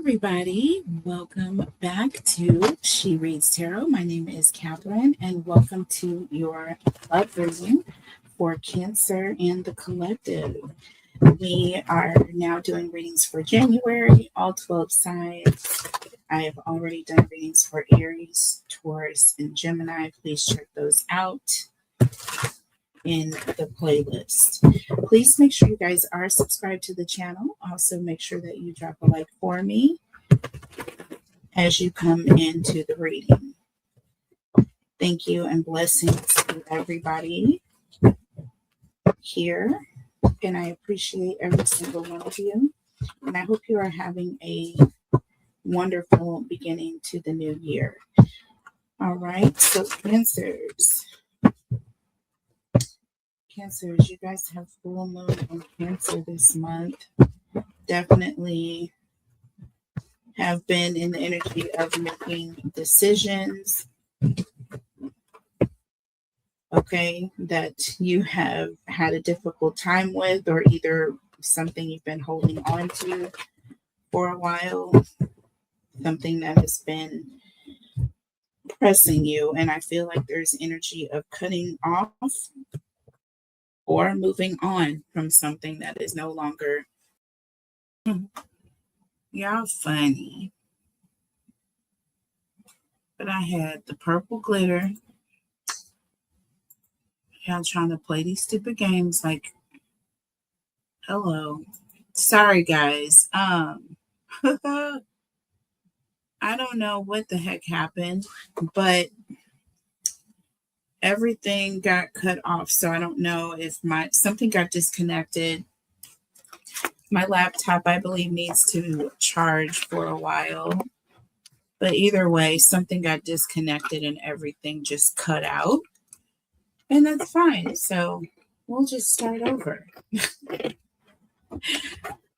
everybody. Welcome back to She Reads Tarot. My name is Catherine, and welcome to your love reading for Cancer and the Collective. We are now doing readings for January, all 12 signs. I have already done readings for Aries, Taurus, and Gemini. Please check those out in the playlist. Please make sure you guys are subscribed to the channel. Also, make sure that you drop a like for me as you come into the reading. Thank you and blessings to everybody here. And I appreciate every single one of you. And I hope you are having a wonderful beginning to the new year. All right, so Cancers, you guys have full moon on Cancer this month. Definitely have been in the energy of making decisions, okay, that you have had a difficult time with, or either something you've been holding on to for a while, something that has been pressing you. And I feel like there's energy of cutting off or moving on from something that is no longer. Y'all funny. But I had the purple glitter. Y'all trying to play these stupid games like, hello. Sorry, guys. I don't know what the heck happened, but everything got cut off. So I don't know if something got disconnected. My laptop, I believe, needs to charge for a while. But either way, something got disconnected and everything just cut out. And that's fine. So we'll just start over.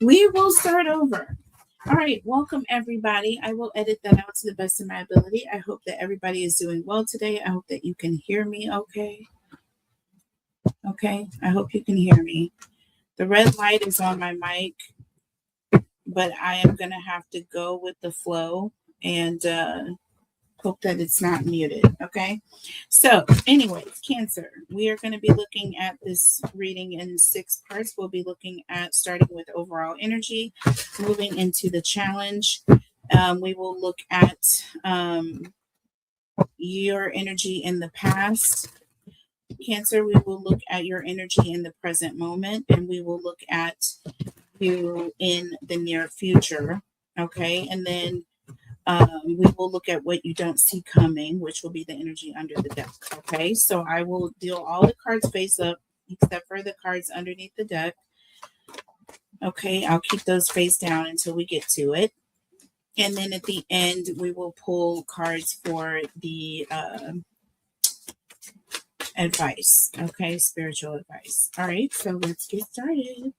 We will start over. All right. Welcome, everybody. I will edit that out to the best of my ability. I hope that everybody is doing well today. I hope that you can hear me okay. Okay. I hope you can hear me. The red light is on my mic, but I am going to have to go with the flow and hope that it's not muted. Okay. So anyways, Cancer, we are going to be looking at this reading in 6 parts. We'll be looking at starting with overall energy, moving into the challenge. We will look at your energy in the past. Cancer, we will look at your energy in the present moment, and we will look at you in the near future. Okay. And then we will look at what you don't see coming, which will be the energy under the deck. Okay, so I will deal all the cards face up except for the cards underneath the deck. Okay, I'll keep those face down until we get to it. And then at the end, we will pull cards for the advice. Okay, spiritual advice. All right, so let's get started.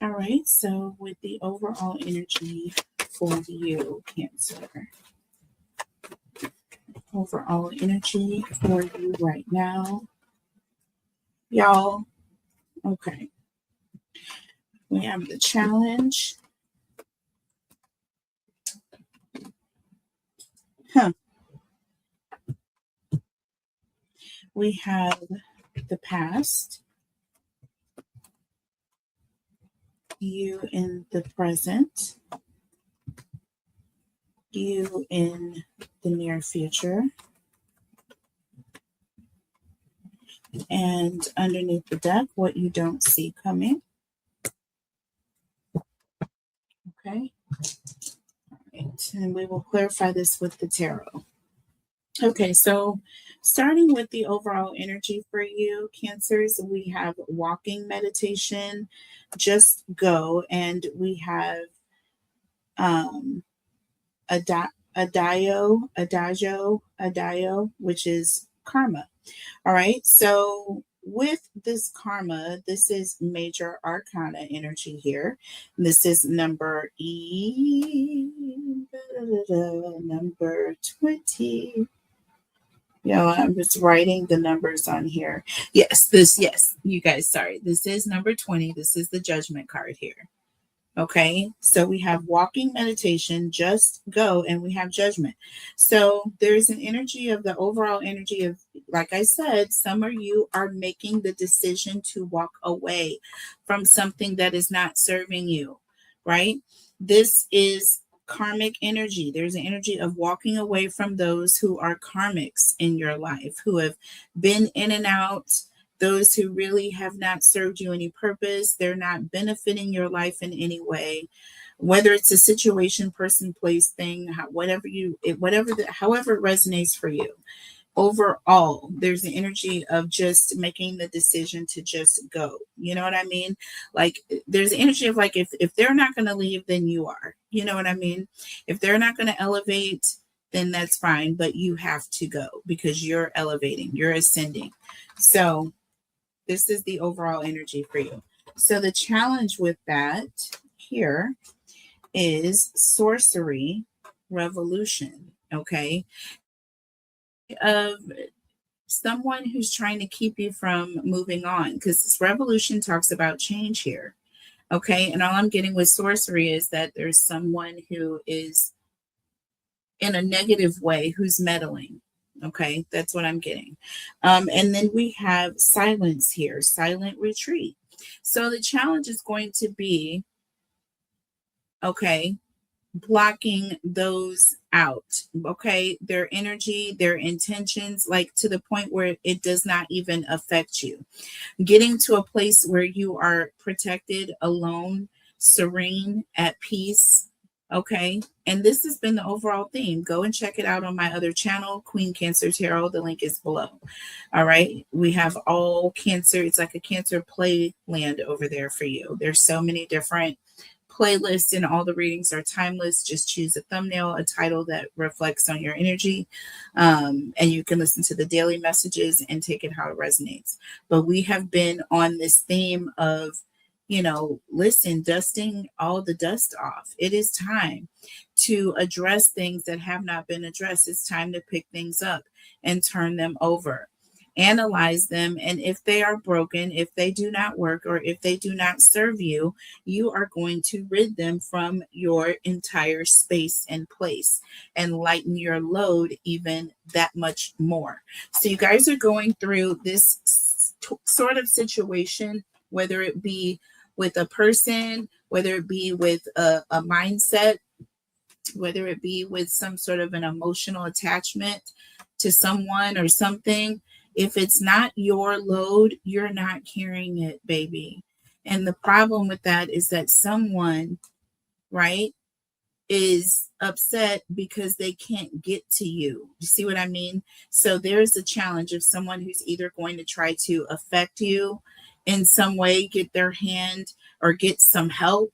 All right, so with the overall energy for you, Cancer. Overall energy for you right now. Y'all, okay. We have the challenge. We have the past. You in the present. You in the near future, and underneath the deck, what you don't see coming. Okay. All right. And we will clarify this with the tarot. Okay, so starting with the overall energy for you, Cancers, we have walking meditation, just go, and we have adagio, which is karma. All right, so with this karma, this is major arcana energy here. This is number number 20. I'm just writing the numbers on here. Yes, you guys, sorry. This is number 20. This is the judgment card here. Okay, so we have walking meditation, just go, and we have judgment. So there's an energy of the overall energy of, like I said, some of you are making the decision to walk away from something that is not serving you, right? This is karmic energy. There's an energy of walking away from those who are karmics in your life, who have been in and out, those who really have not served you any purpose. They're not benefiting your life in any way, whether it's a situation, person, place, thing, however it resonates for you. Overall, there's the energy of just making the decision to just go. You know what I mean? Like, there's the energy of, like, if they're not going to leave, then you are. You know what I mean? If they're not going to elevate, then that's fine, but you have to go because you're elevating, you're ascending. So this is the overall energy for you. So the challenge with that here is sorcery revolution. Okay. Of someone who's trying to keep you from moving on, because this revolution talks about change here. Okay. And all I'm getting with sorcery is that there's someone who is in a negative way who's meddling. Okay, that's what I'm getting. And then we have silence here, silent retreat. So the challenge is going to be, okay, blocking those out. Okay, their energy, their intentions, like to the point where it does not even affect you. Getting to a place where you are protected, alone, serene, at peace. Okay. And this has been the overall theme. Go and check it out on my other channel, Queen Cancer Tarot. The link is below. All right. We have all Cancer. It's like a Cancer play land over there for you. There's so many different playlists, and all the readings are timeless. Just choose a thumbnail, a title that reflects on your energy, and you can listen to the daily messages and take it how it resonates. But we have been on this theme of, listen, dusting all the dust off. It is time to address things that have not been addressed. It's time to pick things up and turn them over, analyze them, and if they are broken, if they do not work, or if they do not serve you, you are going to rid them from your entire space and place and lighten your load even that much more. So you guys are going through this sort of situation, whether it be with a person, whether it be with a mindset, whether it be with some sort of an emotional attachment to someone or something. If it's not your load, you're not carrying it, baby. And the problem with that is that someone, right, is upset because they can't get to you. You see what I mean? So there's a challenge of someone who's either going to try to affect you in some way, get their hand or get some help.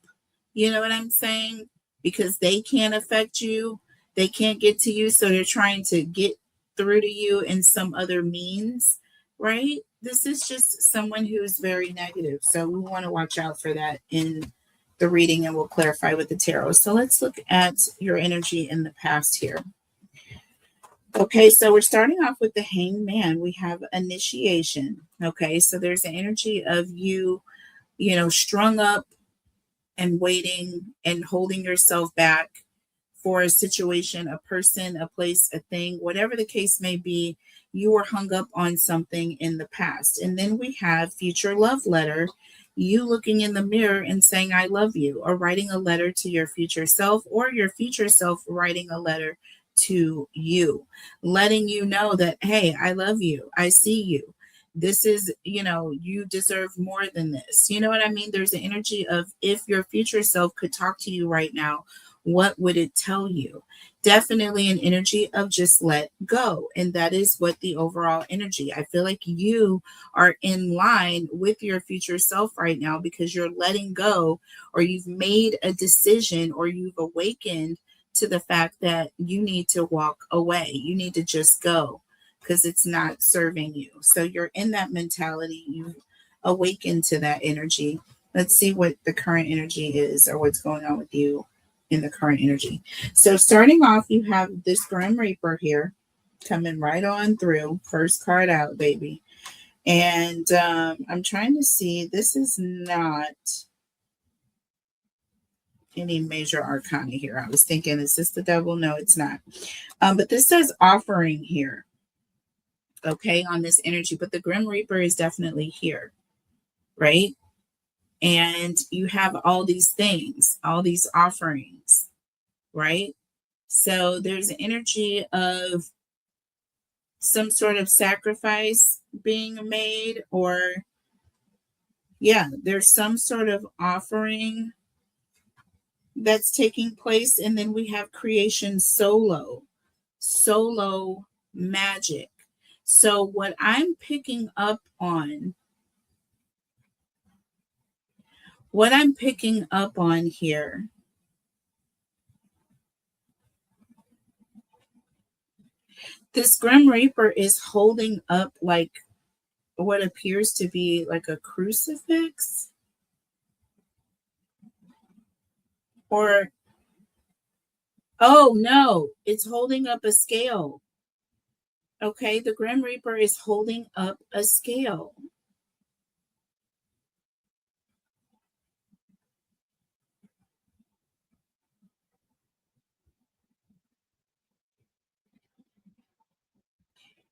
You know what I'm saying? Because they can't affect you, they can't get to you. So they're trying to get through to you in some other means, right? This is just someone who's very negative. So we want to watch out for that in the reading, and we'll clarify with the tarot. So let's look at your energy in the past here. Okay, so we're starting off with the Hanged Man. We have initiation. Okay, so there's the energy of you, strung up and waiting and holding yourself back for a situation, a person, a place, a thing, whatever the case may be. You were hung up on something in the past. And then we have future love letter, you looking in the mirror and saying, I love you, or writing a letter to your future self, or your future self writing a letter to you, letting you know that, hey, I love you. I see you. This is, you deserve more than this. You know what I mean? There's an energy of, if your future self could talk to you right now, what would it tell you? Definitely an energy of just let go. And that is what the overall energy. I feel like you are in line with your future self right now because you're letting go, or you've made a decision, or you've awakened to the fact that you need to walk away. You need to just go because it's not serving you. So you're in that mentality. You awaken to that energy. Let's see what the current energy is, or what's going on with you in the current energy. So starting off, you have this Grim Reaper here coming right on through. First card out, baby. And I'm trying to see, this is not any major arcana here. I was thinking, is this the devil? No, it's not. But this says offering here, okay, on this energy. But the Grim Reaper is definitely here, right? And you have all these things, all these offerings, right? So there's an energy of some sort of sacrifice being made, or yeah, there's some sort of offering that's taking place. And then we have creation solo magic. So what I'm picking up on, here, this Grim Reaper is holding up like what appears to be like a crucifix, or oh no, it's holding up a scale. Okay, the Grim Reaper is holding up a scale.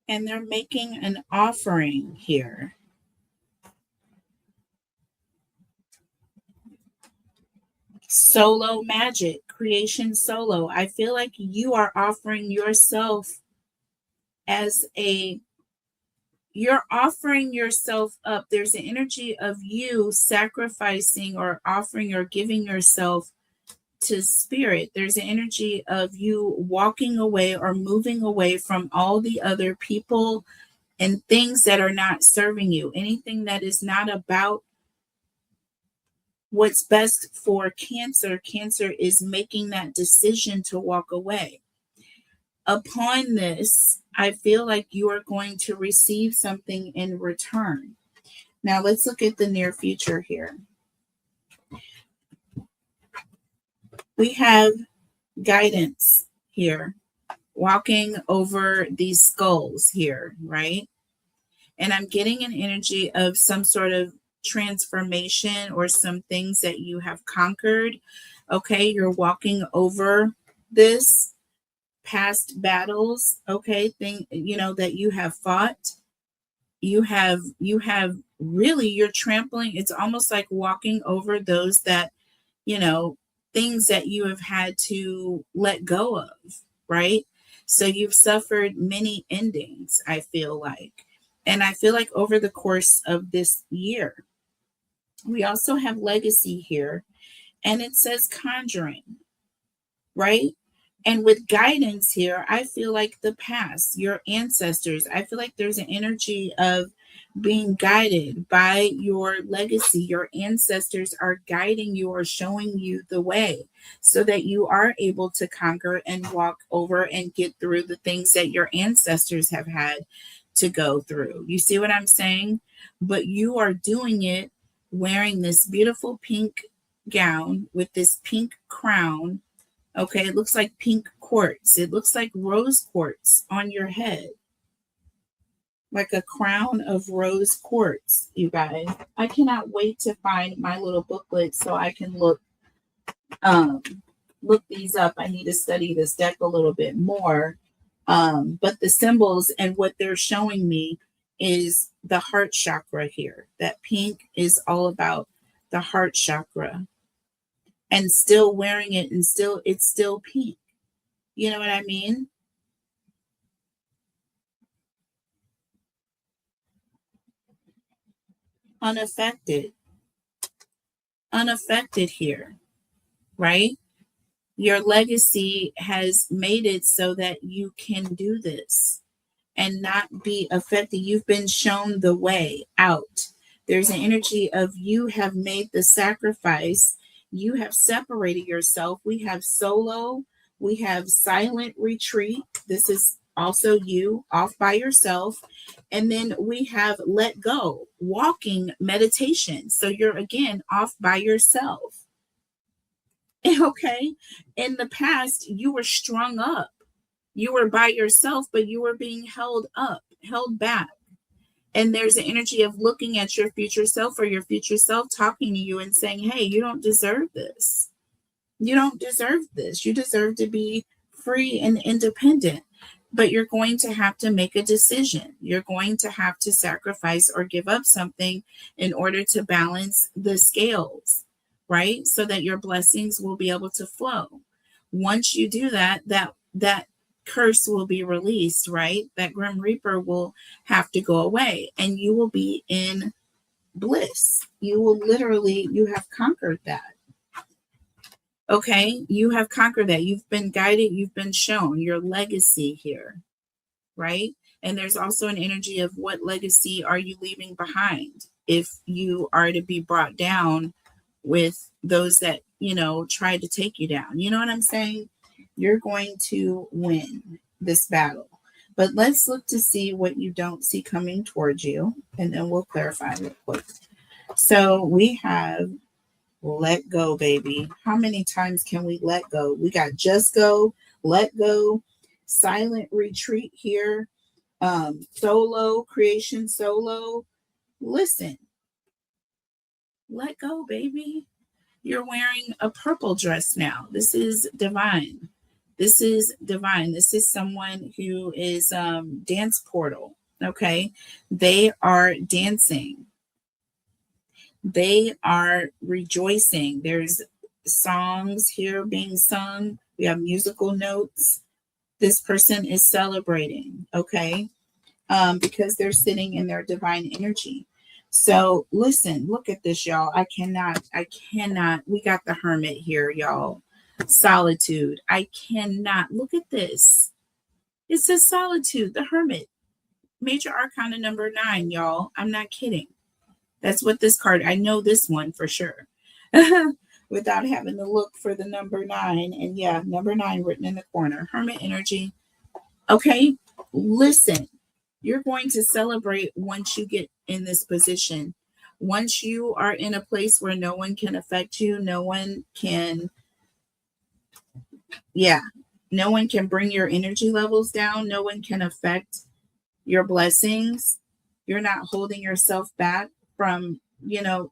And they're making an offering here. Solo magic, creation solo. I feel like you are offering yourself as a, you're offering yourself up. There's an energy of you sacrificing or offering or giving yourself to spirit. There's an energy of you walking away or moving away from all the other people and things that are not serving you, anything that is not about what's best for Cancer. Cancer is making that decision to walk away. Upon this, I feel like you are going to receive something in return. Now let's look at the near future here. We have guidance here, walking over these skulls here, right? And I'm getting an energy of some sort of transformation or some things that you have conquered. Okay, you're walking over this past battles, okay, thing, you know, that you have fought. You have really, you're trampling. It's almost like walking over those that, you know, things that you have had to let go of, right? So you've suffered many endings, I feel like. And I feel like over the course of this year, we also have legacy here, and it says conjuring, right? And with guidance here, I feel like the past, your ancestors, I feel like there's an energy of being guided by your legacy. Your ancestors are guiding you or showing you the way so that you are able to conquer and walk over and get through the things that your ancestors have had to go through. You see what I'm saying? But you are doing it wearing this beautiful pink gown with this pink crown. Okay, it looks like pink quartz. It looks like rose quartz on your head, like a crown of rose quartz, you guys. I cannot wait to find my little booklet so I can um, look these up. I need to study this deck a little bit more. But the symbols and what they're showing me is the heart chakra here. That pink is all about the heart chakra. And still wearing it, and still it's still pink. You know what I mean? Unaffected. Unaffected here, right? Your legacy has made it so that you can do this and not be affected. You've been shown the way out. There's an energy of you have made the sacrifice. You have separated yourself. We have solo. We have silent retreat. This is also you off by yourself. And then we have let go, walking meditation. So you're again off by yourself. Okay. In the past, you were strung up. You were by yourself, but you were being held up, held back. And there's an energy of looking at your future self, or your future self talking to you and saying, hey, you don't deserve this. You don't deserve this. You deserve to be free and independent. But you're going to have to make a decision. You're going to have to sacrifice or give up something in order to balance the scales, right? So that your blessings will be able to flow. Once you do that, that curse will be released, right? That grim reaper will have to go away and you will be in bliss. You will literally, you have conquered that. Okay, you have conquered that. You've been guided, you've been shown your legacy here, right? And there's also an energy of what legacy are you leaving behind if you are to be brought down with those that, try to take you down. You know what I'm saying? You're going to win this battle. But let's look to see what you don't see coming towards you, and then we'll clarify real quick. So we have let go, baby. How many times can we let go? We got just go, let go, silent retreat here, solo, creation solo. Listen, let go, baby. You're wearing a purple dress now. This is divine. This is divine. This is someone who is dance portal. Okay. They are dancing. They are rejoicing. There's songs here being sung. We have musical notes. This person is celebrating, okay? Because they're sitting in their divine energy. So listen, look at this, y'all. I cannot. We got the hermit here, y'all. Solitude. I cannot. Look at this. It says solitude, the hermit. Major arcana number 9, y'all. I'm not kidding. That's what this card, I know this one for sure. Without having to look for the number 9. And yeah, number 9 written in the corner. Hermit energy. Okay, listen. You're going to celebrate once you get in this position. Once you are in a place where no one can affect you, no one can bring your energy levels down. No one can affect your blessings. You're not holding yourself back from,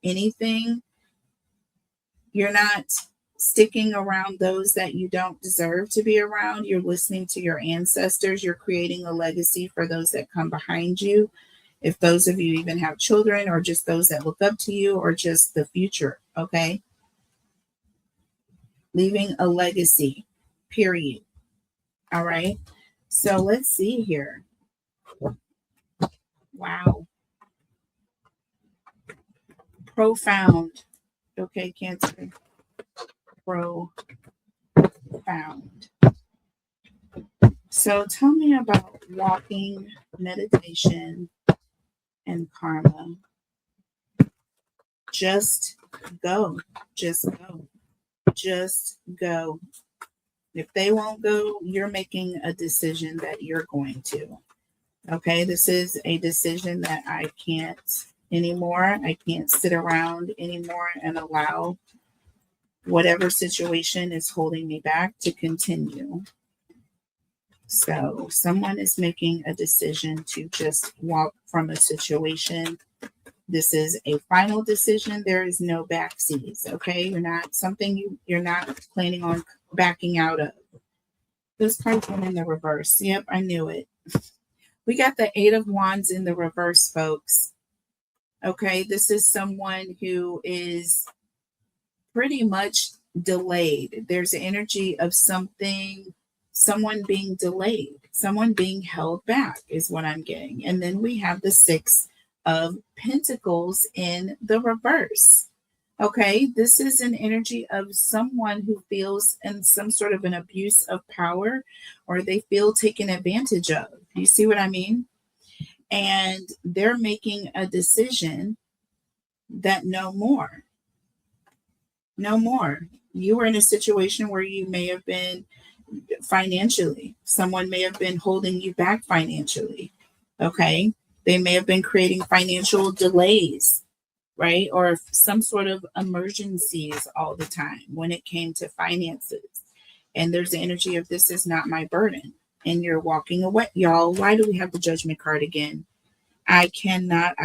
anything. You're not sticking around those that you don't deserve to be around. You're listening to your ancestors. You're creating a legacy for those that come behind you. If those of you even have children, or just those that look up to you, or just the future, okay? Leaving a legacy, period. All right. So let's see here. Wow. Profound. Okay, Cancer. Profound. So tell me about walking, meditation, and karma. Just go. Just go. Just go. If they won't go, you're making a decision that you're going to. Okay, this is a decision that I can't anymore. I can't sit around anymore and allow whatever situation is holding me back to continue. So someone is making a decision to just walk from a situation. This is a final decision. There is no backseas. Okay, you're not planning on backing out of. This card went in the reverse. Yep, I knew it. We got the 8 of Wands in the reverse, folks. Okay, this is someone who is pretty much delayed. There's an energy of someone being delayed, someone being held back is what I'm getting. And then we have the 6 of Pentacles in the reverse. Okay, this is an energy of someone who feels in some sort of an abuse of power, or they feel taken advantage of. You see what I mean? And they're making a decision that no more. You were in a situation where you may have been financially, someone may have been holding you back financially. Okay, they may have been creating financial delays, right? Or some sort of emergencies all the time when it came to finances. And there's the energy of this is not my burden. And you're walking away. Y'all, why do we have the Judgment card again? I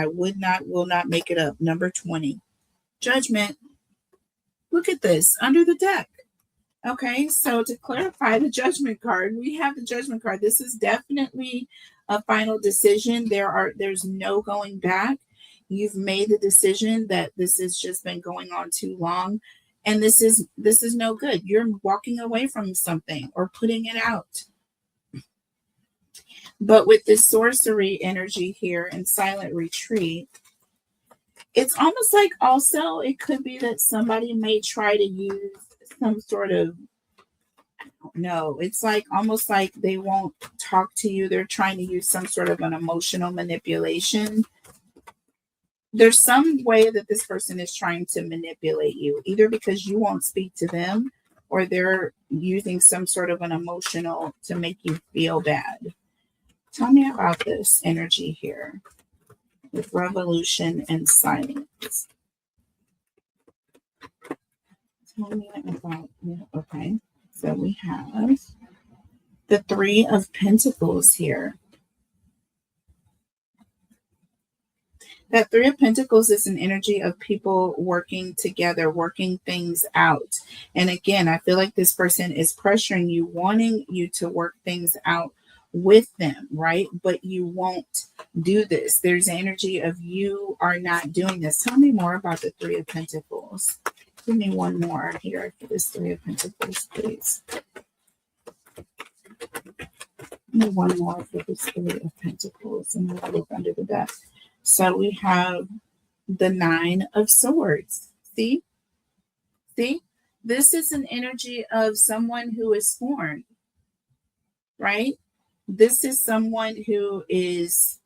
would not, will not make it up. Number 20. Judgment. Look at this under the deck. Okay, so to clarify the judgment card, we have the judgment card. This is definitely a final decision. There's no going back. You've made the decision that this has just been going on too long, and this is no good. You're walking away from something or putting it out. But with this sorcery energy here and silent retreat, it's almost like also it could be that somebody may try to use some sort of, no, it's like almost like they won't talk to you. They're trying to use some sort of an emotional manipulation. There's some way that this person is trying to manipulate you, either because you won't speak to them or they're using some sort of an emotional to make you feel bad. Tell me about this energy here with revolution and silence. Tell me about, yeah, okay. So we have the Three of Pentacles here. That Three of Pentacles is an energy of people working together, working things out. And again, I feel like this person is pressuring you, wanting you to work things out with them, right? But you won't do this. There's energy of you are not doing this. Tell me more about the Three of Pentacles. Give me one more here for this Three of Pentacles, please. Give me one more for this Three of Pentacles, and I'll look under the deck. So we have the Nine of Swords. See? This is an energy of someone who is scorned, right? This is someone who is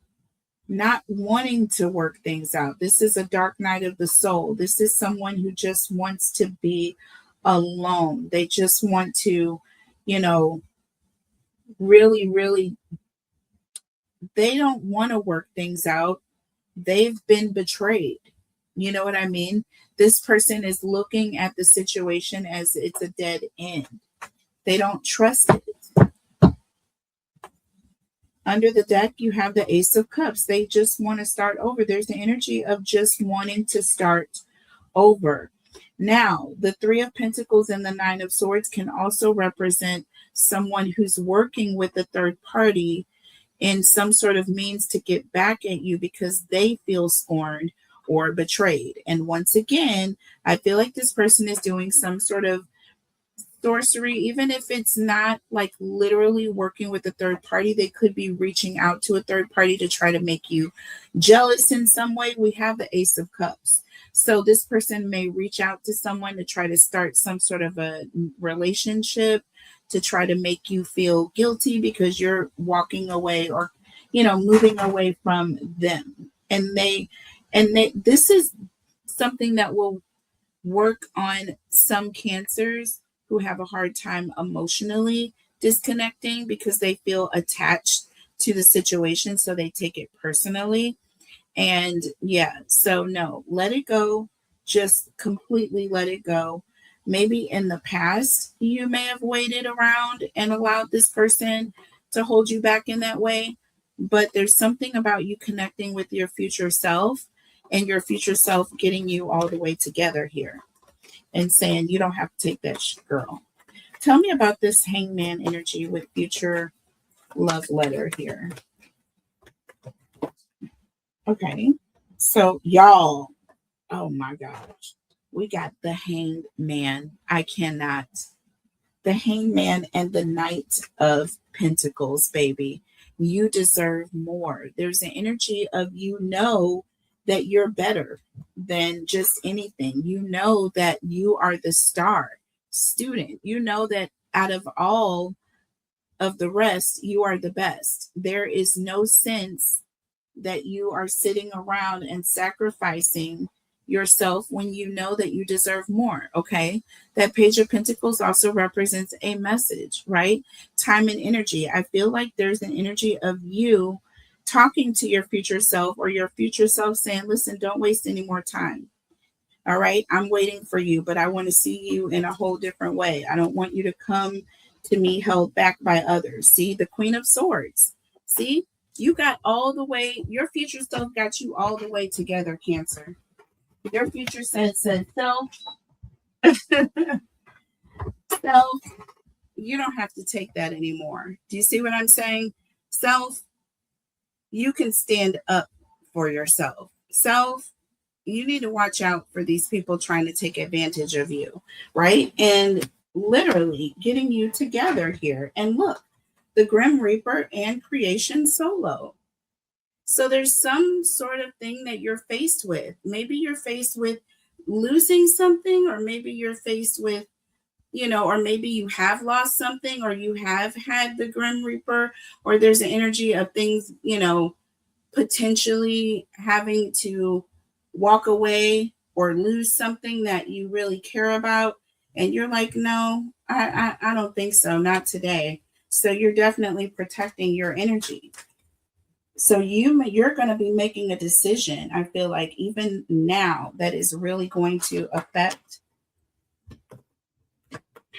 not wanting to work things out. This is a dark night of the soul. This is someone who just wants to be alone. They just want to, really, really, they don't want to work things out. They've been betrayed. You know what I mean? This person is looking at the situation as it's a dead end. They don't trust it. Under the deck, you have the Ace of Cups. They just want to start over. There's the energy of just wanting to start over. Now, the Three of Pentacles and the Nine of Swords can also represent someone who's working with a third party in some sort of means to get back at you because they feel scorned or betrayed. And once again, I feel like this person is doing some sort of sorcery, even if it's not like literally working with a third party. They could be reaching out to a third party to try to make you jealous in some way. We have the Ace of Cups. So this person may reach out to someone to try to start some sort of a relationship, to try to make you feel guilty because you're walking away or, moving away from them. And this is something that will work on some cancers who have a hard time emotionally disconnecting because they feel attached to the situation. So they take it personally. And yeah, so no, let it go. Just completely let it go. Maybe in the past, you may have waited around and allowed this person to hold you back in that way. But there's something about you connecting with your future self and your future self getting you all the way together here and saying, you don't have to take that shit, girl. Tell me about this Hangman energy with future love letter here. Okay. So y'all, oh my gosh, we got the Hanged Man. I cannot. The Hangman and the Knight of Pentacles, baby. You deserve more. There's an energy of that you're better than just anything. You know that you are the star student. You know that out of all of the rest, you are the best. There is no sense that you are sitting around and sacrificing yourself when you know that you deserve more. Okay. That Page of Pentacles also represents a message, right? Time and energy. I feel like there's an energy of you talking to your future self or your future self saying, listen, don't waste any more time. All right. I'm waiting for you, but I want to see you in a whole different way. I don't want you to come to me held back by others. See, the Queen of Swords. See, you got all the way, your future self got you all the way together, Cancer. Your future self said, so Self, you don't have to take that anymore. Do you see what I'm saying? Self, you can stand up for yourself. Self, you need to watch out for these people trying to take advantage of you, right? And literally getting you together here. And look, the Grim Reaper and creation solo. So there's some sort of thing that you're faced with. Maybe you're faced with losing something, or maybe you're faced with, or maybe you have lost something, or you have had the Grim Reaper, or there's an energy of things, potentially having to walk away or lose something that you really care about. And you're like, no, I don't think so, not today. So you're definitely protecting your energy. So you're going to be making a decision, I feel like, even now, that is really going to affect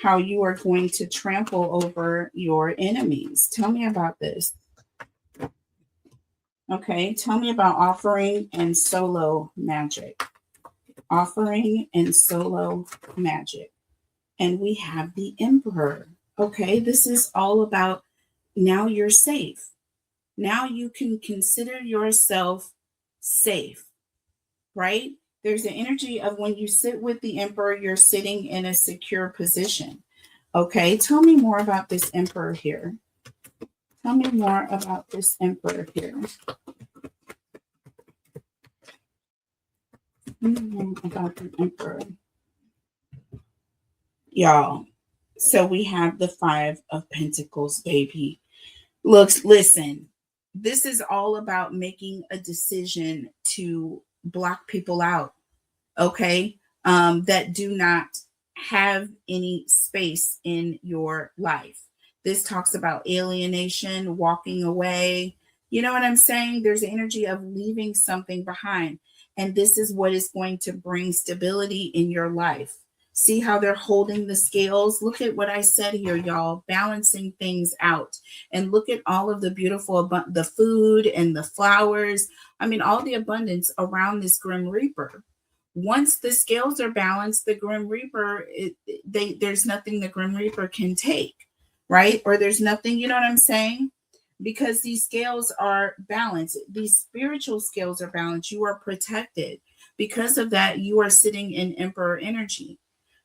how you are going to trample over your enemies. Tell me about this. Okay, tell me about offering and solo magic. Offering and solo magic. And we have the Emperor. Okay, this is all about, now you're safe. Now you can consider yourself safe, right? There's the energy of when you sit with the Emperor, you're sitting in a secure position. Okay, tell me more about this Emperor here. Tell me more about this Emperor here. About the Emperor. Y'all, so we have the Five of Pentacles, baby. Listen, this is all about making a decision to block people out, okay, that do not have any space in your life. This talks about alienation, walking away. You know what I'm saying? There's the energy of leaving something behind. And this is what is going to bring stability in your life. See how they're holding the scales? Look at what I said here, y'all, balancing things out. And look at all of the beautiful, the food and the flowers. I mean, all the abundance around this Grim Reaper. Once the scales are balanced, the Grim Reaper, there's nothing the Grim Reaper can take, right? Or there's nothing, you know what I'm saying? Because these scales are balanced. These spiritual scales are balanced. You are protected. Because of that, you are sitting in Emperor energy,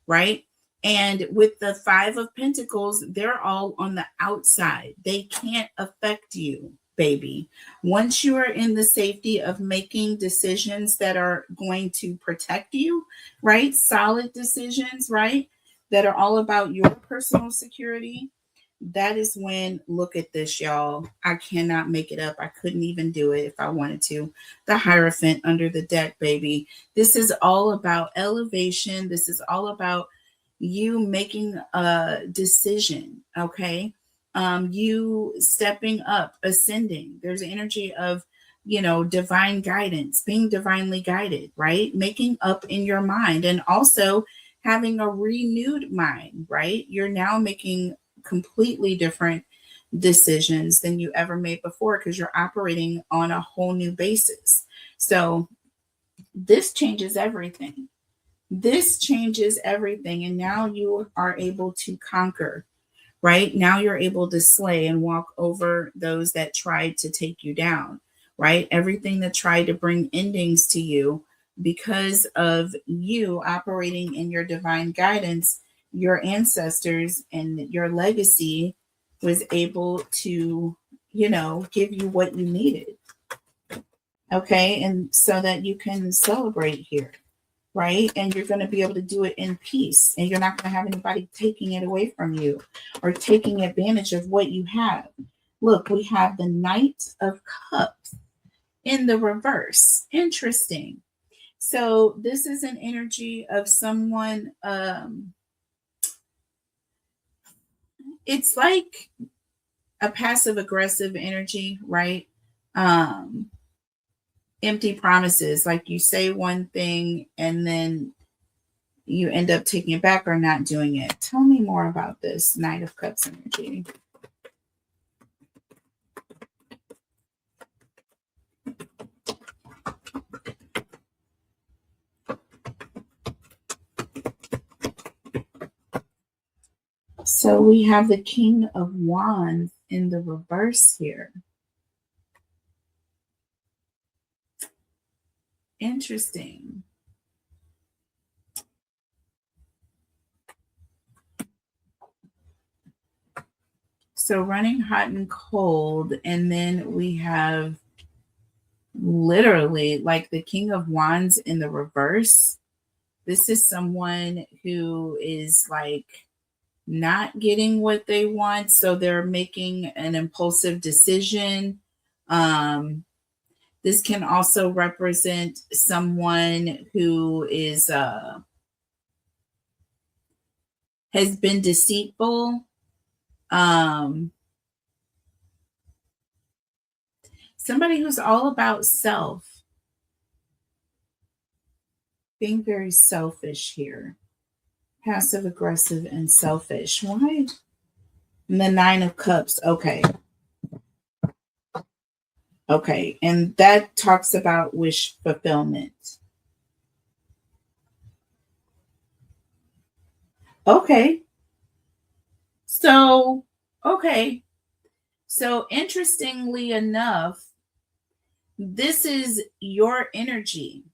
right? And with the Five of Pentacles, they're all on the outside. They can't affect you, baby. Once you are in the safety of making decisions that are going to protect you, right? Solid decisions, right? That are all about your personal security. That is when, look at this, y'all. I cannot make it up. I couldn't even do it if I wanted to. The Hierophant under the deck, baby. This is all about elevation. This is all about you making a decision, okay? You stepping up, ascending. There's energy of, divine guidance, being divinely guided, right? Making up in your mind, and also having a renewed mind, right? You're now making completely different decisions than you ever made before because you're operating on a whole new basis. So this changes everything. This changes everything. And now you are able to conquer, right? Now you're able to slay and walk over those that tried to take you down, right? Everything that tried to bring endings to you, because of you operating in your divine guidance, your ancestors and your legacy was able to, give you what you needed. Okay. And so that you can celebrate here, right? And you're going to be able to do it in peace. And you're not going to have anybody taking it away from you or taking advantage of what you have. Look, we have the Knight of Cups in the reverse. Interesting. So this is an energy of someone, it's like a passive aggressive energy, right? Empty promises, like you say one thing and then you end up taking it back or not doing it. Tell me more about this Knight of Cups energy. So we have the King of Wands in the reverse here. Interesting. So running hot and cold, and then we have literally like the King of Wands in the reverse. This is someone who is like not getting what they want, so they're making an impulsive decision. This can also represent someone who is has been deceitful. Somebody who's all about self, being very selfish here, passive aggressive and selfish. Why? And the Nine of Cups. Okay. Okay. And that talks about wish fulfillment. Okay. So, okay. So, interestingly enough, this is your energy.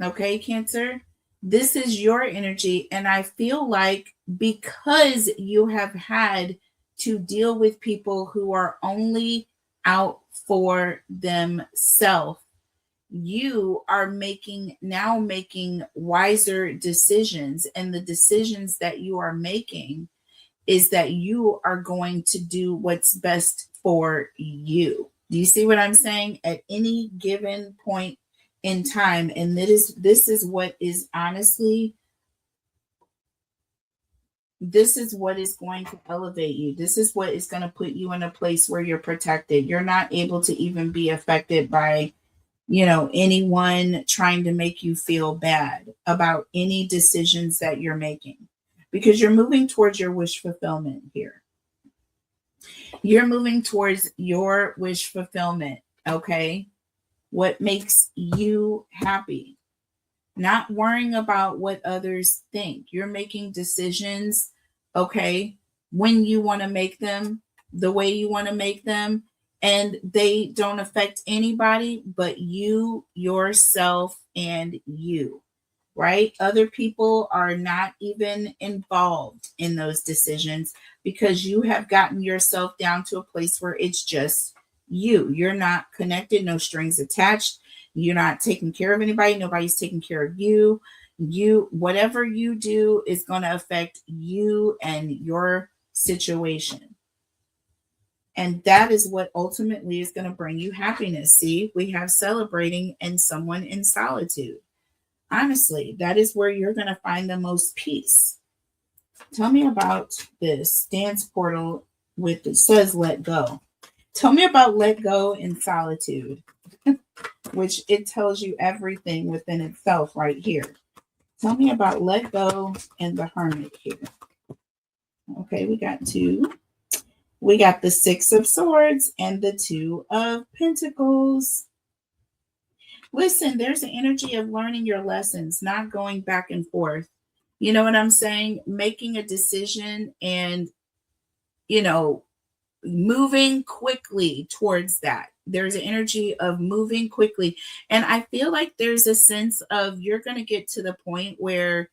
Okay, Cancer? This is your energy. And I feel like because you have had to deal with people who are only out for themselves, you are making wiser decisions. And the decisions that you are making is that you are going to do what's best for you. Do you see what I'm saying? At any given point in time, and this is what is honestly, this is what is going to elevate you. This is what is going to put you in a place where you're protected. You're not able to even be affected by, anyone trying to make you feel bad about any decisions that you're making, because you're moving towards your wish fulfillment here. You're moving towards your wish fulfillment, okay? What makes you happy? Not worrying about what others think. You're making decisions, okay, when you want to make them, the way you want to make them, and they don't affect anybody but you, yourself, and you, right? Other people are not even involved in those decisions because you have gotten yourself down to a place where it's just you. You're not connected, no strings attached. You're not taking care of anybody. Nobody's taking care of you. Whatever you do is going to affect you and your situation. And that is what ultimately is going to bring you happiness. See, we have celebrating and someone in solitude. Honestly, that is where you're going to find the most peace. Tell me about this dance portal with it says let go. Tell me about let go in solitude, which it tells you everything within itself right here. Tell me about let go and the hermit here. Okay, we got two. We got the Six of Swords and the Two of Pentacles. Listen, there's an energy of learning your lessons, not going back and forth. You know what I'm saying? Making a decision and, moving quickly towards that. There's an energy of moving quickly. And I feel like there's a sense of you're going to get to the point where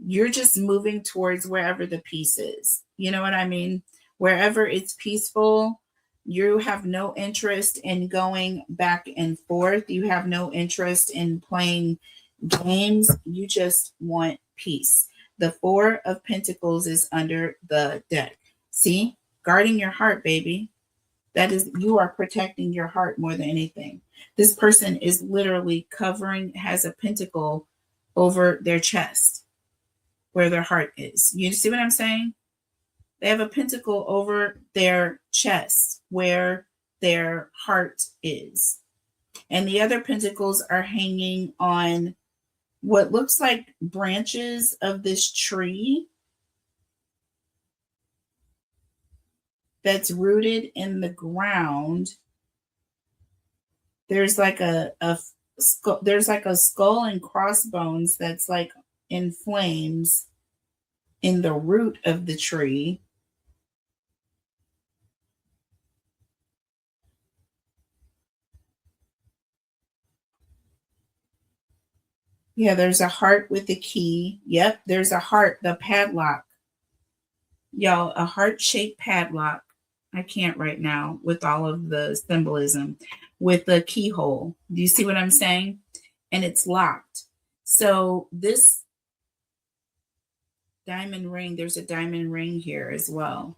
you're just moving towards wherever the peace is. You know what I mean? Wherever it's peaceful, you have no interest in going back and forth. You have no interest in playing games. You just want peace. The Four of Pentacles is under the deck. See? Guarding your heart, baby. That is, you are protecting your heart more than anything. This person is literally has a pentacle over their chest where their heart is. You see what I'm saying? They have a pentacle over their chest where their heart is. And the other pentacles are hanging on what looks like branches of this tree that's rooted in the ground. There's like there's like a skull and crossbones that's like in flames in the root of the tree. Yeah, there's a heart with the key. Yep, there's a heart, the padlock. Y'all, a heart-shaped padlock. I can't right now with all of the symbolism with the keyhole. Do you see what I'm saying? And it's locked. So this diamond ring, there's a diamond ring here as well.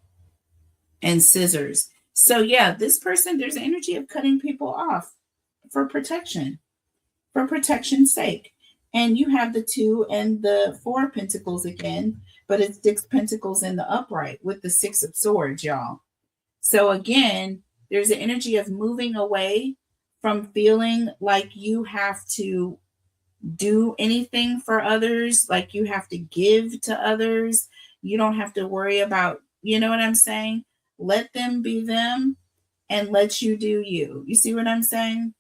And scissors. So yeah, this person, there's energy of cutting people off for protection, for protection's sake. And you have the 2 and the 4 of pentacles again, but it's 6 pentacles in the upright with the 6 of swords, y'all. So again, there's an energy of moving away from feeling like you have to do anything for others, like you have to give to others. You don't have to worry about, you know what I'm saying? Let them be them and let you do you. You see what I'm saying?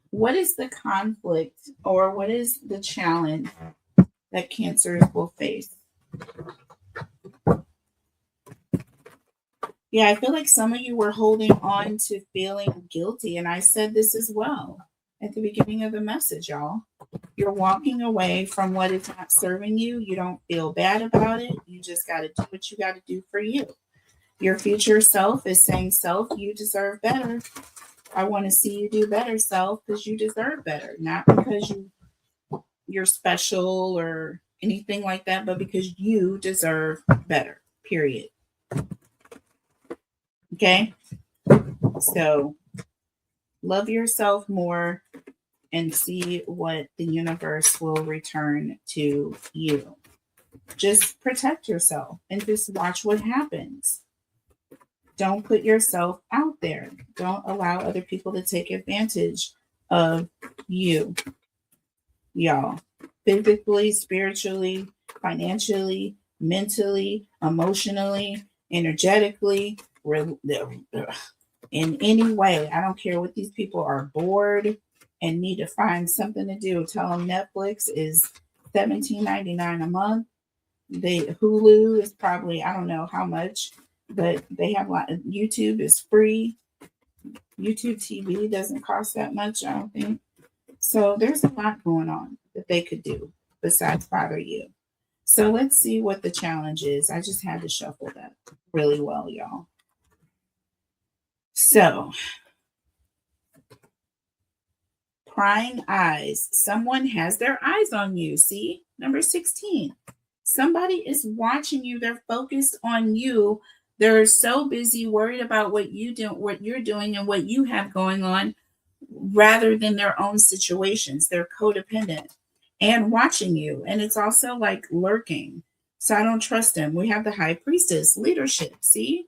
What is the conflict or what is the challenge that Cancers will face? Yeah, I feel like some of you were holding on to feeling guilty. And I said this as well at the beginning of the message, y'all. You're walking away from what is not serving you. You don't feel bad about it. You just got to do what you got to do for you. Your future self is saying, self, you deserve better. I want to see you do better, self, because you deserve better. Not because you're special or anything like that, but because you deserve better, period. Okay? So love yourself more and see what the universe will return to you. Just protect yourself and just watch what happens. Don't put yourself out there. Don't allow other people to take advantage of you, y'all. Physically, spiritually, financially, mentally, emotionally, energetically, in any way. I don't care what these people are bored and need to find something to do. Tell them Netflix is $17.99 a month. Hulu is probably, I don't know how much, but they have a lot. YouTube is free. YouTube TV doesn't cost that much, I don't think. So there's a lot going on that they could do besides bother you. So let's see what the challenge is. I just had to shuffle that really well, y'all. So, prying eyes. Someone has their eyes on you. See, number 16. Somebody is watching you. They're focused on you. They're so busy worried about what you're doing and what you have going on rather than their own situations. They're codependent and watching you. And it's also like lurking. So I don't trust them. We have the high priestess, leadership. See?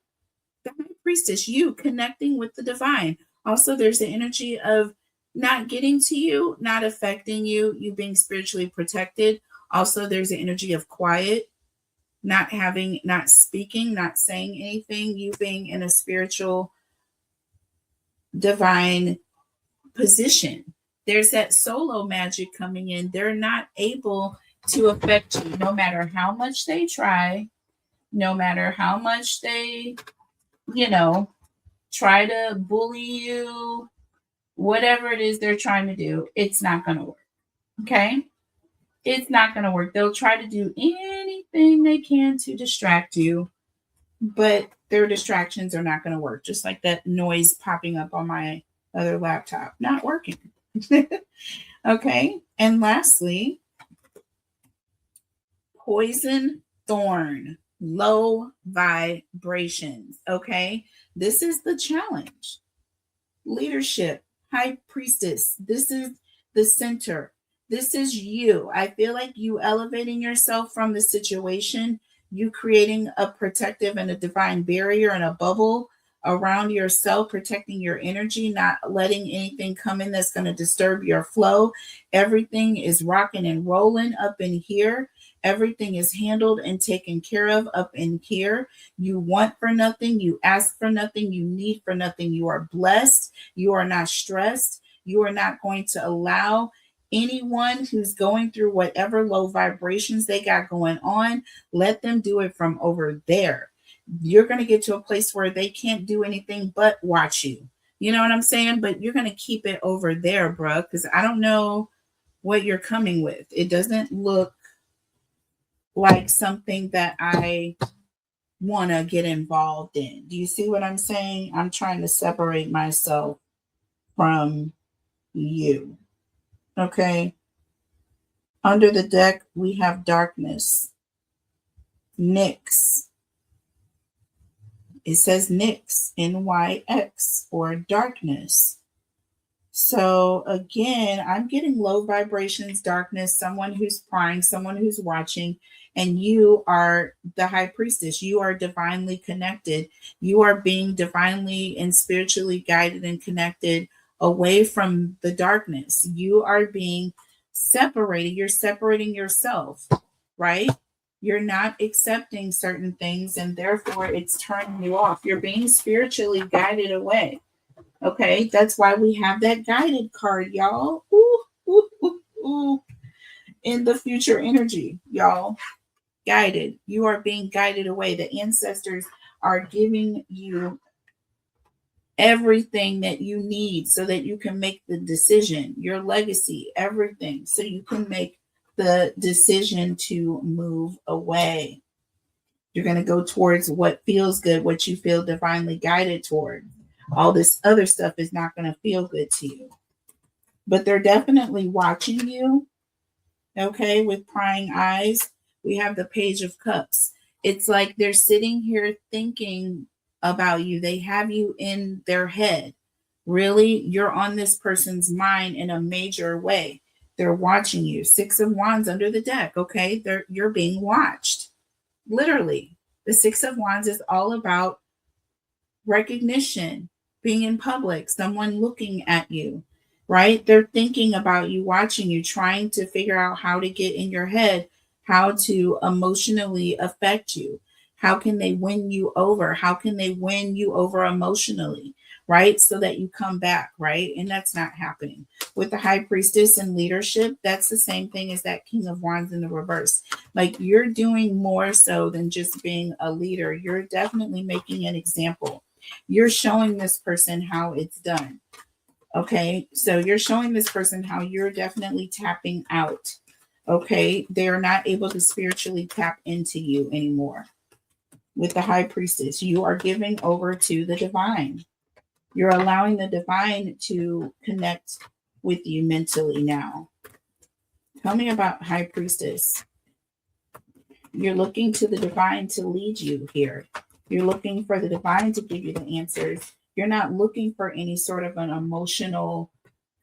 The high priestess, you connecting with the divine. Also, there's the energy of not getting to you, not affecting you, you being spiritually protected. Also, there's the energy of quiet, not speaking, not saying anything, you being in a spiritual, divine position. There's that solo magic coming in. They're not able to affect you no matter how much they try, no matter how much they, try to bully you, whatever it is they're trying to do, it's not going to work. Okay? It's not going to work. They'll try to do anything they can to distract you, but their distractions are not going to work. Just like that noise popping up on my other laptop, not working. Okay? And lastly, poison thorn, low vibrations. Okay? This is the challenge. Leadership, high priestess. This is the center. This is you. I feel like you elevating yourself from the situation, you creating a protective and a divine barrier and a bubble around yourself, protecting your energy, not letting anything come in that's going to disturb your flow. Everything is rocking and rolling up in here. Everything is handled and taken care of up in here. You want for nothing. You ask for nothing. You need for nothing. You are blessed. You are not stressed. You are not going to allow anyone who's going through whatever low vibrations they got going on, let them do it from over there. You're going to get to a place where they can't do anything but watch you. You know what I'm saying? But you're going to keep it over there, bro, because I don't know what you're coming with. It doesn't look like something that I want to get involved in. Do you see what I'm saying? I'm trying to separate myself from you. Okay. Under the deck, we have darkness. Nyx. It says Nyx, Nyx, or darkness. So again, I'm getting low vibrations, darkness, someone who's prying, someone who's watching, and you are the high priestess. You are divinely connected. You are being divinely and spiritually guided and connected away from the darkness. You are being separated. You're separating yourself, right? You're not accepting certain things, and therefore it's turning you off. You're being spiritually guided away. Okay, that's why we have that guided card, y'all. Ooh, ooh, ooh, ooh. In the future energy, y'all. Guided. You are being guided away. The ancestors are giving you everything that you need so that you can make the decision, your legacy, everything, so you can make the decision to move away. You're going to go towards what feels good, what you feel divinely guided toward. All this other stuff is not going to feel good to you. But they're definitely watching you, okay, with prying eyes. We have the Page of Cups. It's like they're sitting here thinking about you. They have you in their head. Really, you're on this person's mind in a major way. They're watching you. Six of Wands under the deck, okay? You're being watched. Literally. The Six of Wands is all about recognition, being in public, someone looking at you, right? They're thinking about you, watching you, trying to figure out how to get in your head, how to emotionally affect you. How can they win you over? How can they win you over emotionally, right? So that you come back, right? And that's not happening. With the High Priestess and leadership, that's the same thing as that King of Wands in the reverse. Like you're doing more so than just being a leader. You're definitely making an example. You're showing this person how it's done. Okay, so you're showing this person how you're definitely tapping out. Okay, they're not able to spiritually tap into you anymore. With the High Priestess, you are giving over to the divine. You're allowing the divine to connect with you mentally now. Tell me about High Priestess. You're looking to the divine to lead you here. You're looking for the divine to give you the answers. You're not looking for any sort of an emotional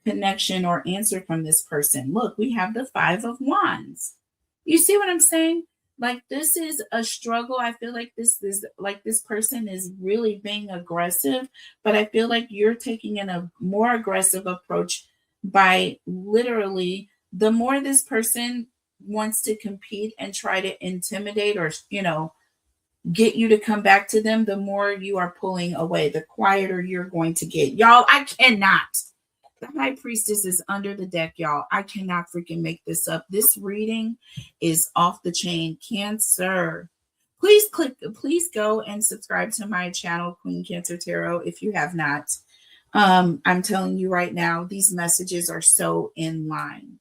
connection or answer from this person. Look, we have the Five of Wands. You see what I'm saying? Like this is a struggle. I feel like this is like this person is really being aggressive, but I feel like you're taking in a more aggressive approach by literally the more this person wants to compete and try to intimidate or get you to come back to them, the more you are pulling away, the quieter you're going to get. Y'all, I cannot. The High Priestess is under the deck, y'all. I cannot freaking make this up. This reading is off the chain. Cancer. Please go and subscribe to my channel, Queen Cancer Tarot, if you have not. I'm telling you right now, these messages are so in line.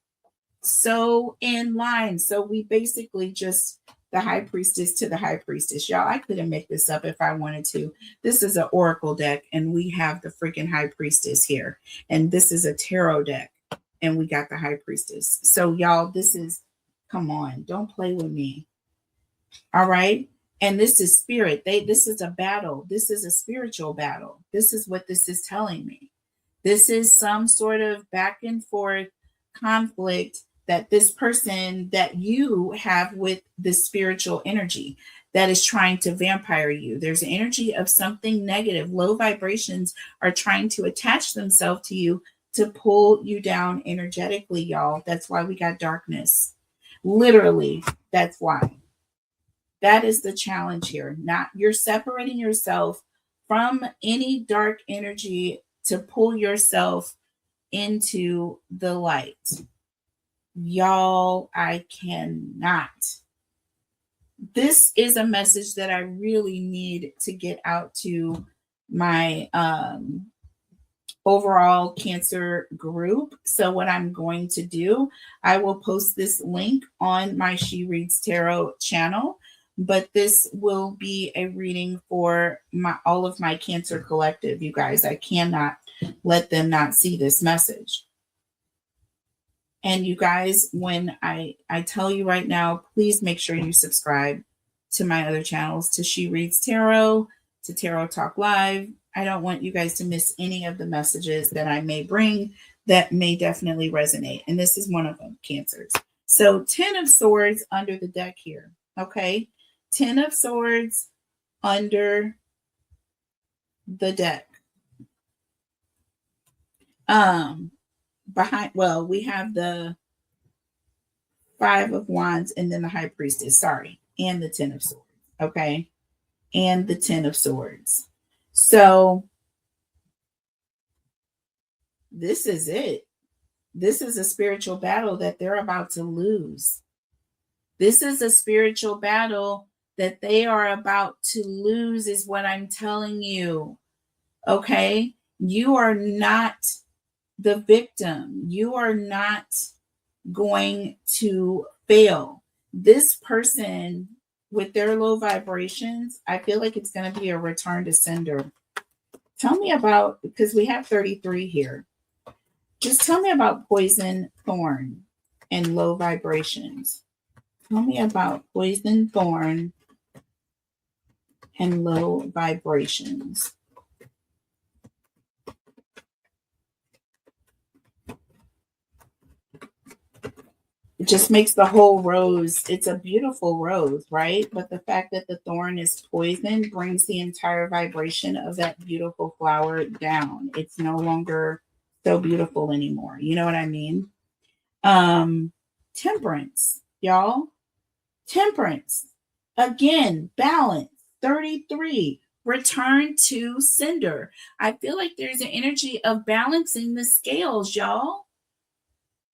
So in line. So we basically just the High Priestess to the High Priestess. Y'all, I couldn't make this up if I wanted to. This is an Oracle deck, and we have the freaking High Priestess here. And this is a tarot deck, and we got the High Priestess. So y'all, this is, come on, don't play with me. All right. And this is spirit. This is a battle. This is a spiritual battle. This is what this is telling me. This is some sort of back and forth conflict that this person that you have with the spiritual energy that is trying to vampire you. There's an energy of something negative. Low vibrations are trying to attach themselves to you to pull you down energetically, y'all. That's why we got darkness. Literally, that's why. That is the challenge here. Not you're separating yourself from any dark energy to pull yourself into the light. Y'all, I cannot. This is a message that I really need to get out to my overall Cancer group. So what I'm going to do, I will post this link on my She Reads Tarot channel, but this will be a reading for all of my Cancer collective. You guys, I cannot let them not see this message. And you guys, when I tell you right now, please make sure you subscribe to my other channels, to She Reads Tarot, to Tarot Talk Live. I don't want you guys to miss any of the messages that I may bring that may definitely resonate. And this is one of them, Cancers. So 10 of Swords under the deck here. Okay. 10 of Swords under the deck. Behind, well, we have the 5 of Wands and then the High Priestess, sorry, and the 10 of Swords. Okay. And the 10 of Swords. So this is it. This is a spiritual battle that they're about to lose. This is a spiritual battle that they are about to lose, is what I'm telling you. Okay? You are not the victim. You are not going to fail. This person with their low vibrations, I feel like it's going to be a return to sender. Tell me about, because we have 33 here. Just tell me about poison, thorn, and low vibrations. Tell me about poison, thorn, and low vibrations. It just makes the whole rose, it's a beautiful rose, right? But the fact that the thorn is poison brings the entire vibration of that beautiful flower down. It's no longer so beautiful anymore. You know what I mean? Temperance, y'all. Temperance. Again, balance. 33. Return to sender. I feel like there's an energy of balancing the scales, y'all.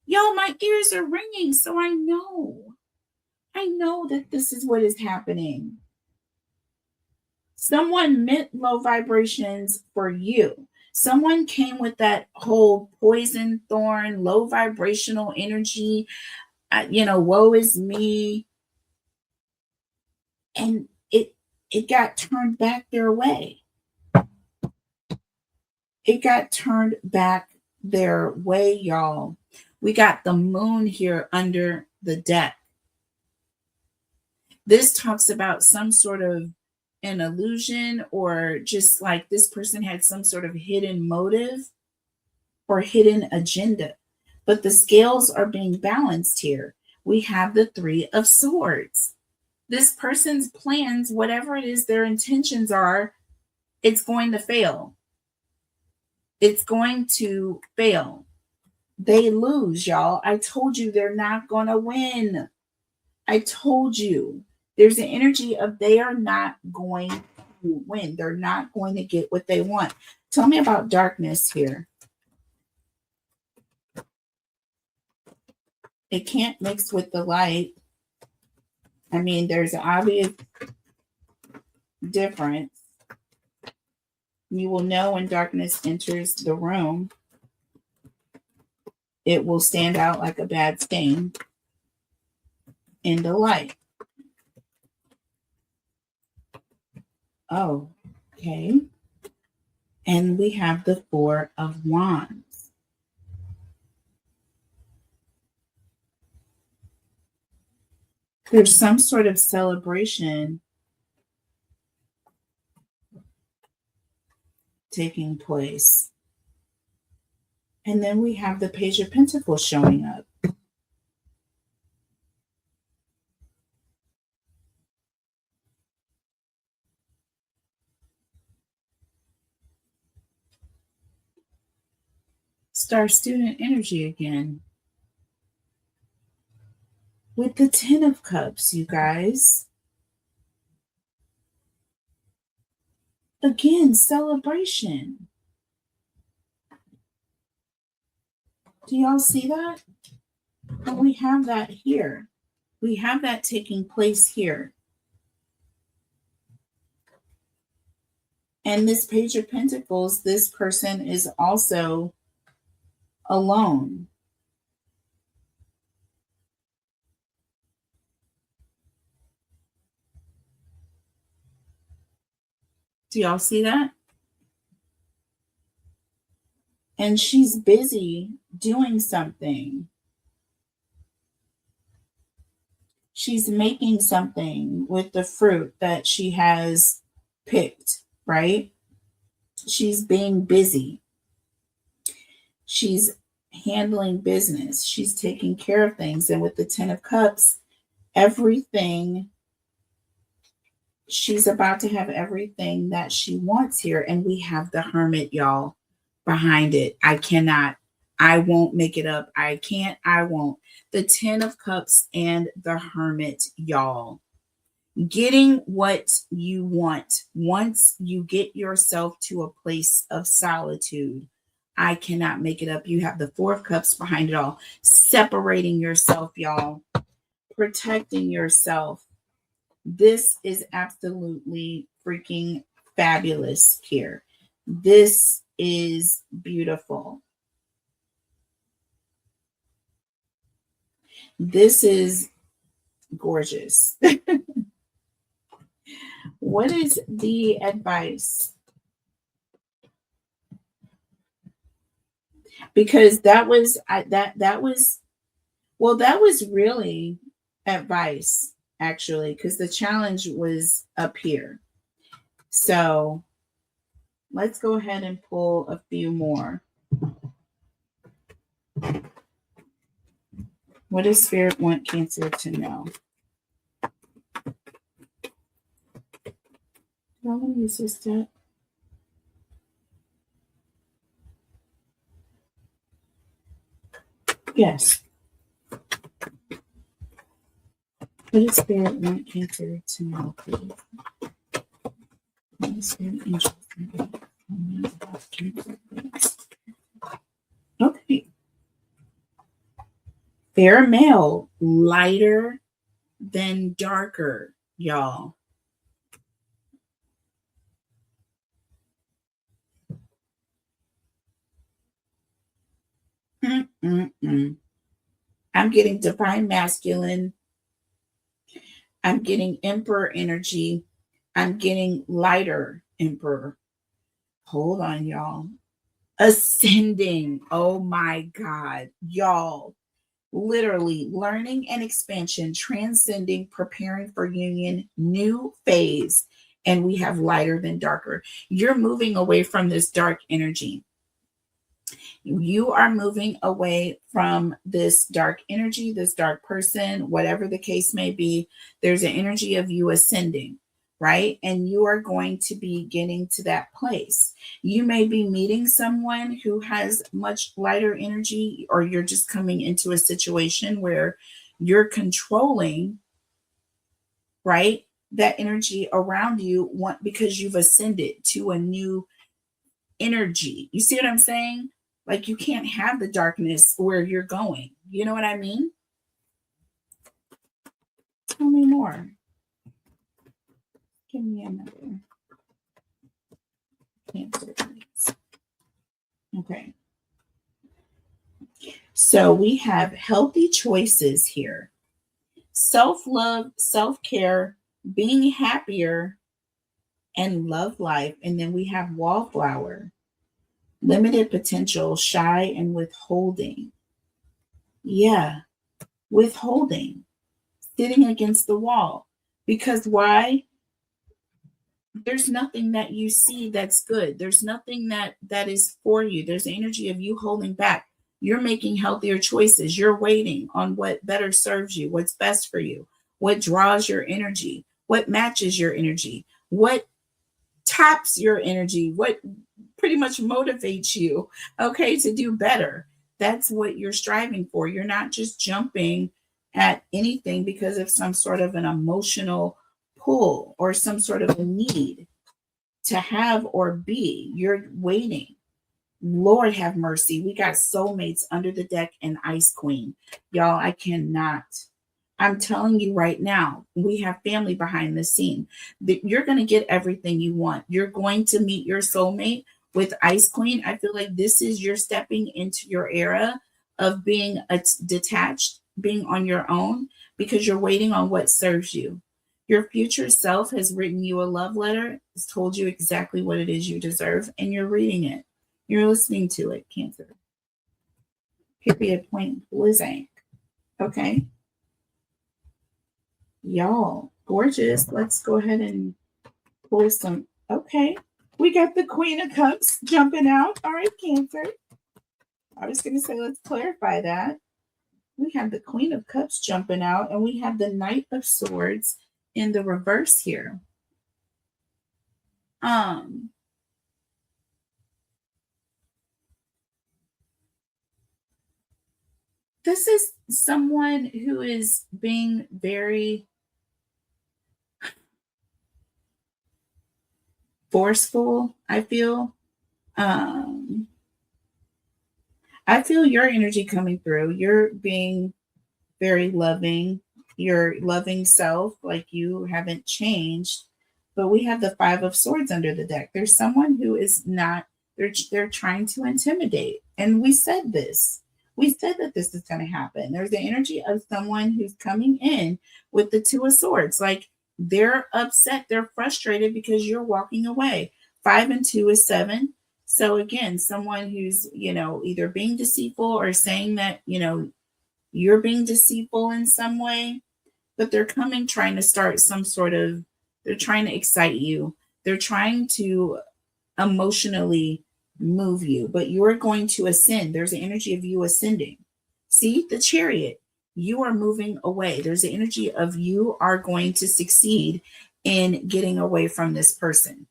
Y'all, my ears are ringing, so I know that this is what is happening. Someone meant low vibrations for you. Someone came with that whole poison, thorn, low vibrational energy. Woe is me. And it got turned back their way. It got turned back their way, y'all. We got the moon here under the deck. This talks about some sort of an illusion, or just like this person had some sort of hidden motive or hidden agenda. But the scales are being balanced here. We have the 3 of Swords. This person's plans, whatever it is their intentions are, it's going to fail. It's going to fail. They lose, y'all. I told you they're not going to win. I told you. There's an energy of they are not going to win. They're not going to get what they want. Tell me about darkness here. It can't mix with the light. I mean, there's an obvious difference. You will know when darkness enters the room. It will stand out like a bad stain in the light. Oh, okay. And we have the 4 of Wands. There's some sort of celebration taking place. And then we have the Page of Pentacles showing up. Star student energy again. With the 10 of Cups, you guys. Again, celebration. Do y'all see that? And we have that here. We have that taking place here. And this Page of Pentacles, this person is also alone. Do y'all see that? And she's busy doing something. She's making something with the fruit that she has picked, right? She's being busy. She's handling business. She's taking care of things. And with the 10 of Cups, everything, she's about to have everything that she wants here. And we have the Hermit, y'all, behind it. I won't make it up. I can't, I won't. The 10 of Cups and the Hermit, y'all. Getting what you want. Once you get yourself to a place of solitude, I cannot make it up. You have the 4 of Cups behind it all. Separating yourself, y'all. Protecting yourself. This is absolutely freaking fabulous here. This is beautiful. This is gorgeous. What is the advice? Because that was really advice, actually, because the challenge was up here. So let's go ahead and pull a few more. What does Spirit want Cancer to know? Do I want to use this deck? Yes. What does Spirit want Cancer to know, please? What is Spirit interested in about Cancer, please? Okay. Fair male, lighter than darker, y'all. I'm getting divine masculine. I'm getting emperor energy. I'm getting lighter emperor. Hold on, y'all. Ascending. Oh my God, y'all. Literally learning and expansion, transcending, preparing for union, new phase. And we have lighter than darker. You're moving away from this dark energy. You are moving away from this dark energy, this dark person, whatever the case may be. There's an energy of you ascending, right? And you are going to be getting to that place. You may be meeting someone who has much lighter energy, or you're just coming into a situation where you're controlling, right, that energy around you because you've ascended to a new energy. You see what I'm saying? Like, you can't have the darkness where you're going. You know what I mean? Tell me more. Give me another Cancer, please. Okay. So we have healthy choices here. Self-love, self-care, being happier, and love life. And then we have wallflower, limited potential, shy, and withholding. Yeah, withholding, sitting against the wall. Because why? There's nothing that you see that's good. There's nothing that is for you. There's energy of you holding back. You're making healthier choices. You're waiting on what better serves you, what's best for you, what draws your energy, what matches your energy, what taps your energy, what pretty much motivates you, okay, to do better. That's what you're striving for. You're not just jumping at anything because of some sort of an emotional pull or some sort of a need to have or be. You're waiting. Lord have mercy. We got soulmates under the deck and Ice Queen. Y'all, I cannot. I'm telling you right now, we have family behind the scene. You're going to get everything you want. You're going to meet your soulmate with Ice Queen. I feel like this is you're stepping into your era of being detached, being on your own, because you're waiting on what serves you. Your future self has written you a love letter, has told you exactly what it is you deserve, and you're reading it. You're listening to it, Cancer. Period, point, blank. Okay. Y'all, gorgeous. Let's go ahead and pour some. Okay. We got the Queen of Cups jumping out. All right, Cancer. I was going to say, let's clarify that. We have the Queen of Cups jumping out, and we have the Knight of Swords in the reverse here. This is someone who is being very forceful, I feel. I feel your energy coming through. You're being very loving, your loving self, like you haven't changed. But we have the Five of Swords under the deck. There's someone who is not, they're trying to intimidate. And we said this. We said that this is going to happen. There's the energy of someone who's coming in with the Two of Swords. Like they're upset, they're frustrated because you're walking away. 5 and 2 is 7. So again, someone who's, either being deceitful or saying that, you're being deceitful in some way, but they're coming trying to start some sort of, they're trying to excite you. They're trying to emotionally move you, but you're going to ascend. There's an energy of you ascending. See the Chariot. You are moving away. There's the energy of you are going to succeed in getting away from this person.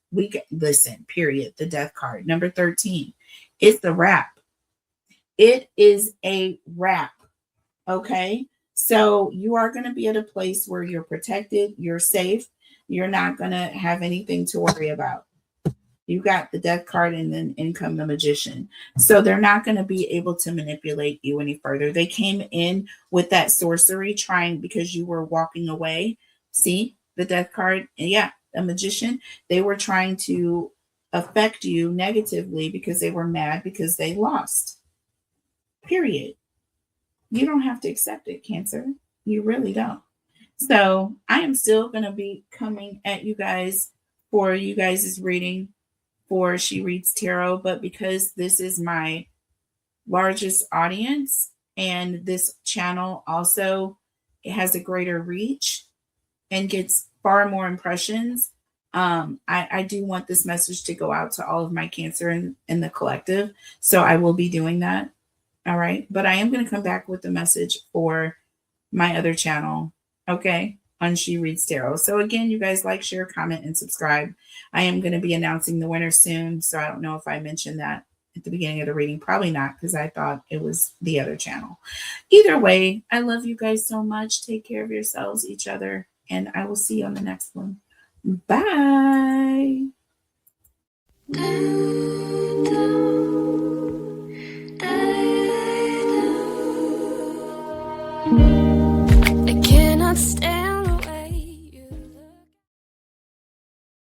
Listen, period. The Death card. Number 13. It's the wrap. It is a wrap. Okay. So you are going to be at a place where you're protected, you're safe, you're not going to have anything to worry about. You got the Death card and then in come the Magician. So they're not going to be able to manipulate you any further. They came in with that sorcery trying because you were walking away. See the Death card? And yeah, the Magician. They were trying to affect you negatively because they were mad because they lost. Period. You don't have to accept it, Cancer. You really don't. So I am still going to be coming at you guys for you guys' reading for She Reads Tarot. But because this is my largest audience and this channel also it has a greater reach and gets far more impressions, I do want this message to go out to all of my Cancer in the collective. So I will be doing that. All right. But I am going to come back with the message for my other channel. Okay. On She Reads Tarot. So again, you guys like, share, comment, and subscribe. I am going to be announcing the winner soon. So I don't know if I mentioned that at the beginning of the reading. Probably not, because I thought it was the other channel. Either way, I love you guys so much. Take care of yourselves, each other, and I will see you on the next one. Bye.